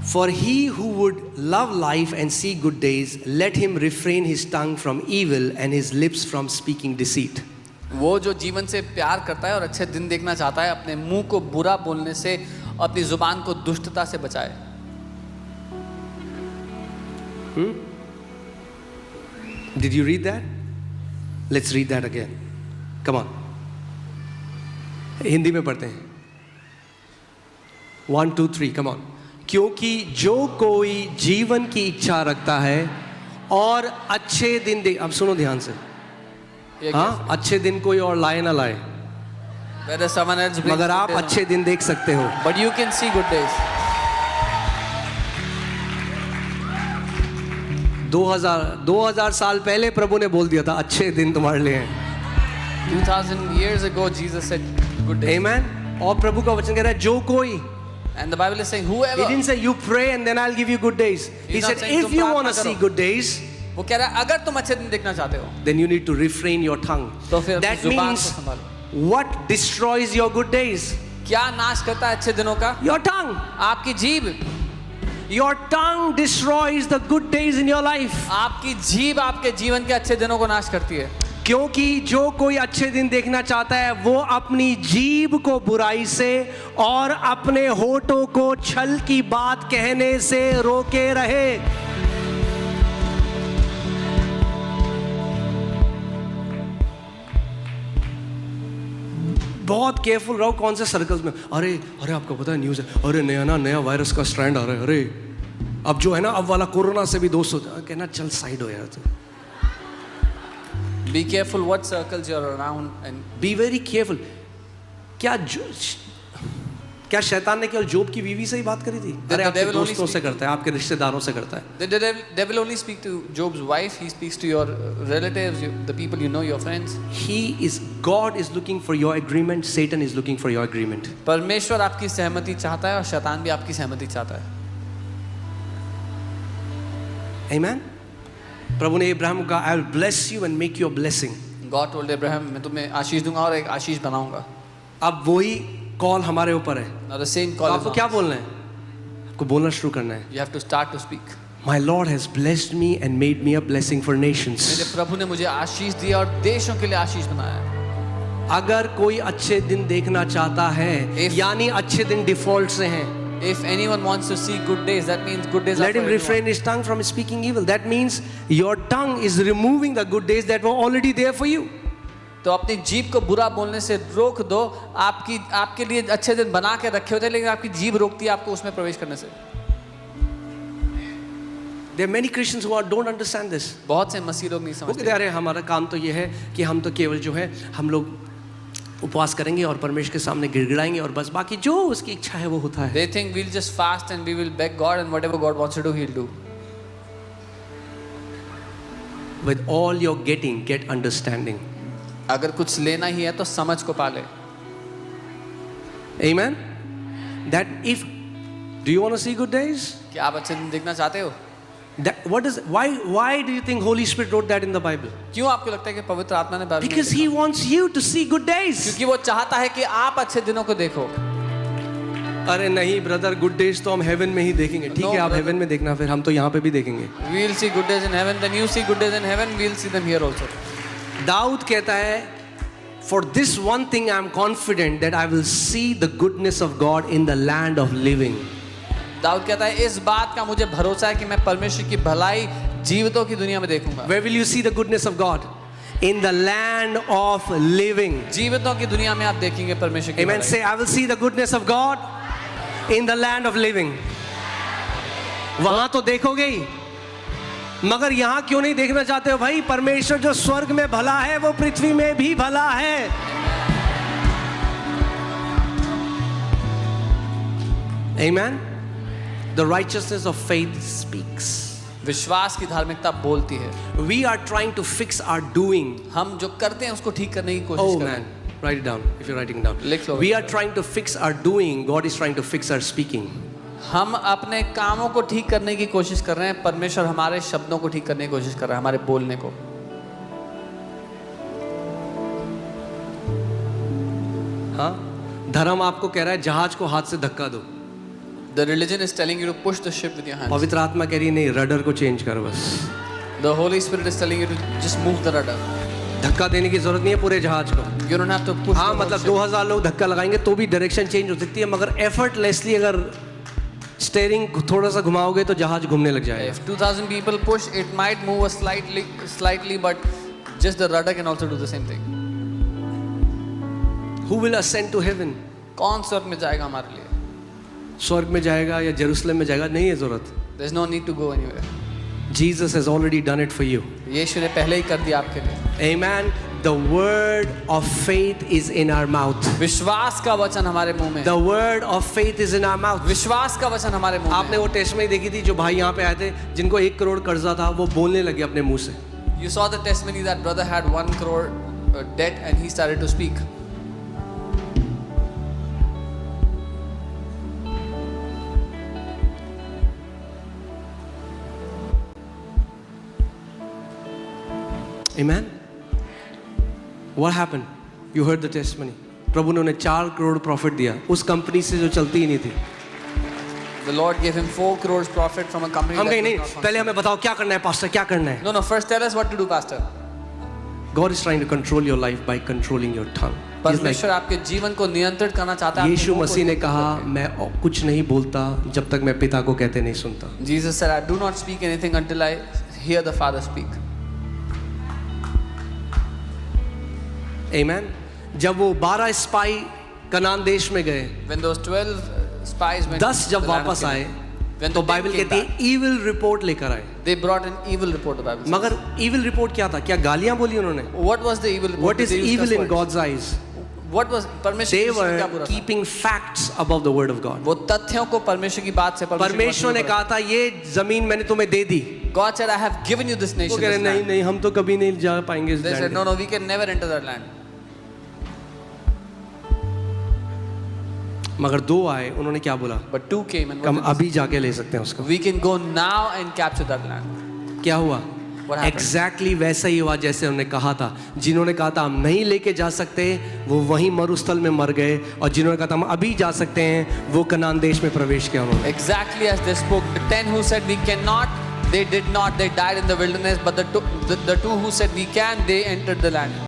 For he who would love life and see good days, let him refrain his tongue from evil and his lips from speaking deceit. वो जो जीवन से प्यार करता है और अच्छे दिन देखना चाहता है, अपने मुंह को बुरा बोलने से, अपनी जुबान को दुष्टता से बचाए. Did you read that? Let's read that again. Come on. Hindi में पढ़ते हैं. 1, 2, 3. Come on. क्योंकि जो कोई जीवन की इच्छा रखता है और अच्छे दिन देख, अब सुनो ध्यान से. हाँ, अच्छे दिन कोई और लाए ना लाए, मगर आप अच्छे दिन देख सकते हो. But you can see good days. 2000 साल पहले प्रभु ने बोल दिया था अच्छे दिन तुम्हारे लिए हैं. 2000 years ago Jesus said good days. Amen. और प्रभु का वचन कह रहा है जो कोई. And the Bible is saying whoever. He didn't say you pray and then I'll give you good days. He said if you want to see good days, वो कह रहा है अगर तुम अच्छे दिन देखना चाहते हो, then you need to refrain your tongue. तो फिर That means what destroys your good days? क्या नाश करता है अच्छे दिनों का? Your tongue. आपकी जीभ. Your tongue destroys the good days in your life. आपकी जीभ आपके जीवन के अच्छे दिनों को नाश करती है. क्योंकि जो कोई अच्छे दिन देखना चाहता है वो अपनी जीभ को बुराई से और अपने होठों को छल की बात कहने से रोके रहे. बहुत केयरफुल रहो कौन से सर्कल्स में. अरे आपको पता है न्यूज़ है, अरे नया वायरस का स्ट्रैंड आ रहा है, अरे अब जो है ना अब वाला कोरोना से भी दोस्त होता है. कहना चल साइड हो यार. Be careful what circles you're around and be very careful. क्या शैतान ने केवल जोब की बीवी से ही बात करी थी? अरे आपके दोस्तों से करता है, आपके रिश्तेदारों से करता है. The devil only speak to Job's wife. He speaks to your relatives, the people you know, your friends. God is looking for your agreement. Satan is looking for your agreement. परमेश्वर आपकी सहमति चाहता है और शैतान भी आपकी सहमति चाहता है. Amen. प्रभु ने इब्राहिम को कहा I will bless you and make you a blessing. God told Abraham मैं तुम्हें आशीष दूंगा और एक आशीष बनाऊंगा. अब वही कॉल हमारे ऊपर है. Now the same call. आपको क्या बोलना है? आपको बोलना शुरू करना है. You have to start to speak. My Lord has blessed me and made me a blessing for nations. मेरे प्रभु ने मुझे आशीष दिया और देशों के लिए आशीष बनाया. अगर कोई अच्छे दिन देखना चाहता है, यानी अच्छे दिन डिफॉल्ट से हैं. If anyone wants to see good days, that means good days. Let him refrain his tongue from speaking evil. That means your tongue is removing the good days that were already there for you. तो अपनी जीभ को बुरा बोलने से रोक दो. आपके लिए अच्छे दिन बना के रखे होते हैं, लेकिन आपकी जीभ रोकती है आपको उसमें प्रवेश करने से. There are many Christians who don't understand this. बहुत से मसीह लोग नहीं समझते. अरे हमारा काम तो ये है कि हम तो केवल जो है हम लोग उपवास करेंगे और परमेश्वर के सामने गिड़गिड़ाएंगे और बस बाकी जो उसकी इच्छा है वो होता है. They think we'll just fast and we will beg God and whatever God wants to do, He'll do. With all you're getting, get understanding. अगर कुछ लेना ही है तो समझ को पाले. Amen. That if do you want to see good days? क्या आप अच्छे दिन देखना चाहते हो? Why do you think Holy Spirit wrote that in the Bible? क्यों आपको लगता है कि पवित्र आत्मा ने बाइबल में? Because He wants you to see good days. क्योंकि वो चाहता है कि आप अच्छे दिनों को देखो. अरे नहीं ब्रदर, गुड डेज तो हम हेवन में ही देखेंगे. ठीक है, आप हेवन में देखना, फिर हम तो यहाँ पे भी देखेंगे. We'll see good days in heaven, then you see good days in heaven, we'll see them here also. Dawood कहता है, for this one thing I am confident that I will see the goodness of God in the land of living. Dawood कहता है इस बात का मुझे भरोसा है कि मैं परमेश्वर की भलाई जीवितों की दुनिया में देखूंगा. Where will you see the goodness of God? In the land of living. जीवितों की दुनिया में आप देखेंगे परमेश्वर की. Amen. Say I will see the goodness of God in the land of living. वहां तो देखोगे ही, मगर यहां क्यों नहीं देखना चाहते हो भाई? परमेश्वर जो स्वर्ग में भला है वो पृथ्वी में भी भला है. Amen. The righteousness of faith speaks. विश्वास की धार्मिकता बोलती है. We are trying to fix our doing. हम जो करते हैं उसको ठीक करने की कोशिश कर रहे हैं. Write it down if you're writing down. लिख लो. We are trying to fix our doing. God is trying to fix our speaking. हम अपने कामों को ठीक करने की कोशिश कर रहे हैं. परमेश्वर हमारे शब्दों को ठीक करने की कोशिश कर रहा है, हमारे बोलने को. हाँ, धर्म आपको कह रहा है जहाज को हाथ से धक्का दो. The religion is telling you to push the ship with your hands. पवित्र आत्मा कह रही है नहीं, रडर को चेंज कर बस। The Holy Spirit is telling you to just move the rudder. धक्का देने की जरूरत नहीं है पूरे जहाज को। You don't have to push. हाँ the whole मतलब ship. 2000 लोग धक्का लगाएंगे तो भी डायरेक्शन चेंज हो सकती है, मगर एफर्टलेसली अगर स्टीयरिंग थोड़ा सा घुमाओगे तो जहाज घूमने लग जाएगा। If 2000 people push, it might move a slightly, but just the rudder can also do the same thing. Who will ascend to heaven? कौन स्वर्ग में जाएगा हमारे लिए? स्वर्ग में जाएगा या जेरूसलम में जाएगा, नहीं है जरूरत। There's no need to go anywhere. Jesus has already done it for you. यीशु ने पहले ही कर दिया आपके लिए। Amen. The word of faith is in our mouth. विश्वास का वचन हमारे मुंह में। The word of faith is in our mouth. विश्वास का वचन हमारे मुंह में। आपने वो टेस्टमनी देखी थी जो भाई यहाँ पे आए थे जिनको 1 करोड़ कर्जा था, वो बोलने लगे अपने मुंह से। You saw the testimony that brother had 1 crore debt and he started to speak. Amen. What happened? You heard the testimony. प्रभु ने उन्हें 4 करोड़ प्रॉफिट दिया उस कंपनी से जो चलती ही नहीं थी। The Lord gave him 4 crores profit from a company. हम that कहीं was नहीं, not पहले हमें बताओ क्या करना है पास्टर, क्या करना है? No, first tell us what to do, pastor. God is trying to control your life by controlling your tongue. He's like, परमेश्वर आपके जीवन को नियंत्रित करना चाहता है। यीशु मसीह ने कहा मैं कुछ नहीं बोलता जब तक मैं पिता को कहते नहीं सुनता। Jesus said, I do not speak anything until I hear the Father speak. Amen. जब वो 12 स्पाई कनान देश में गए, When those 12 spies went 10 जब to the land of वापस आए When तो the 10 बाइबल came कहती है ईविल रिपोर्ट लेकर आए। they brought an evil report, the Bible says. मगर ईविल रिपोर्ट क्या था? क्या गालियां बोली उन्होंने? What was the evil report? What is Did they use evil curse in words? God's eyes? What was परमेश्वर They की दृष्टि में क्या were बुरा था? keeping facts above the word of God. वो तथ्यों को परमेश्वर की बात से परमेश्वर ने कहा था ये जमीन मैंने तुम्हें दे दी। God said, I have given you this वो nation. कह रहे This नहीं land. नहीं हम तो कभी नहीं जा पाएंगे इस They said, लैंड no, में। no, we can never enter that land. मगर 2 आए, उन्होंने क्या बोला? But 2 came and हम what did अभी जाके ले सकते हैं उसको। they say? We can go now and capture that land. क्या हुआ? What happened? एग्जैक्टली वैसा ही हुआ जैसे उन्होंने कहा था। जिन्होंने कहा था हम नहीं लेके जा सकते वो वहीं मरुस्थल में मर गए, और जिन्होंने कहा था हम अभी जा सकते हैं वो कनान देश में प्रवेश किया उन्होंने। Exactly as they spoke. The 10 who said we cannot, they did not. They died in the wilderness. But the two who said we can, they entered the land.